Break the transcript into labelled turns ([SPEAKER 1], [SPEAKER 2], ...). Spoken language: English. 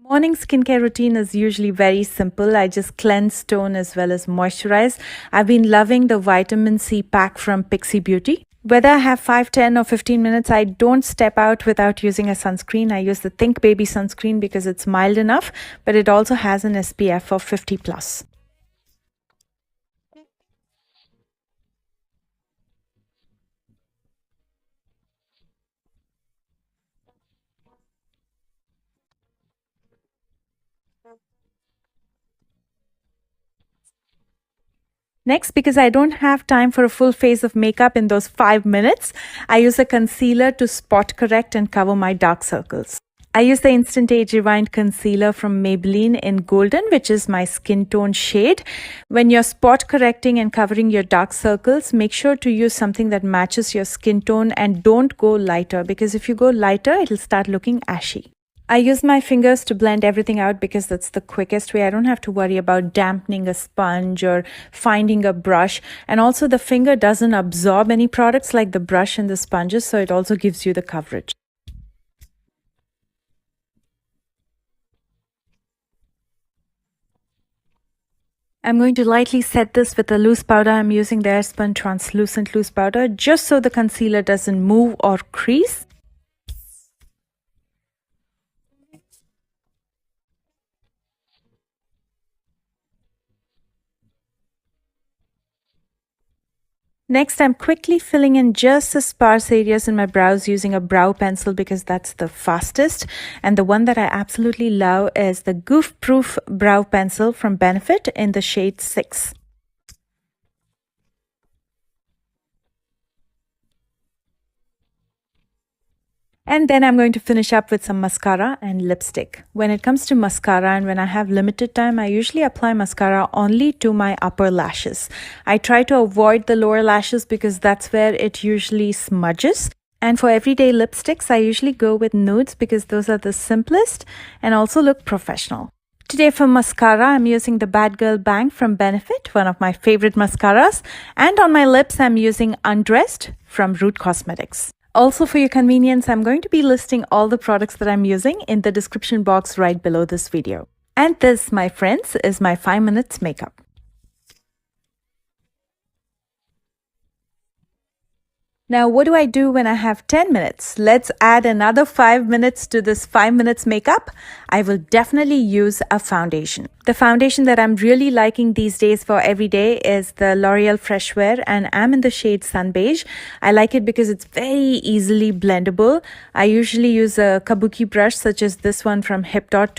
[SPEAKER 1] Morning skincare routine is usually very simple. I just cleanse, tone, as well as moisturize. I've been loving the vitamin C pack from Pixie Beauty. Whether I have 5, 10 or 15 minutes, I don't step out without using a sunscreen. I use the Think Baby sunscreen because it's mild enough, but it also has an SPF of 50 plus. Next, because I don't have time for a full face of makeup in those 5 minutes, I use a concealer to spot correct and cover my dark circles. I use the Instant Age Rewind Concealer from Maybelline in Golden, which is my skin tone shade. When you're spot correcting and covering your dark circles, make sure to use something that matches your skin tone and don't go lighter, because if you go lighter, it'll start looking ashy. I use my fingers to blend everything out because that's the quickest way. I don't have to worry about dampening a sponge or finding a brush. And also the finger doesn't absorb any products like the brush and the sponges, so it also gives you the coverage. I'm going to lightly set this with a loose powder. I'm using the Airspun Translucent Loose Powder just so the concealer doesn't move or crease. Next, I'm quickly filling in just the sparse areas in my brows using a brow pencil because that's the fastest. And the one that I absolutely love is the Goof Proof Brow Pencil from Benefit in the shade 6. And then I'm going to finish up with some mascara and lipstick. When it comes to mascara and when I have limited time, I usually apply mascara only to my upper lashes. I try to avoid the lower lashes because that's where it usually smudges. And for everyday lipsticks, I usually go with nudes because those are the simplest and also look professional. Today for mascara, I'm using the Bad Girl Bang from Benefit, one of my favorite mascaras. And on my lips, I'm using Undressed from Root Cosmetics. Also, for your convenience, I'm going to be listing all the products that I'm using in the description box right below this video. And this, my friends, is my 5 minutes makeup. Now, what do I do when I have 10 minutes? Let's add another 5 minutes to this 5 minutes makeup. I will definitely use a foundation. The foundation that I'm really liking these days for every day is the L'Oreal Fresh Wear, and I'm in the shade Sun Beige. I like it because it's very easily blendable. I usually use a kabuki brush such as this one from Hip Dot to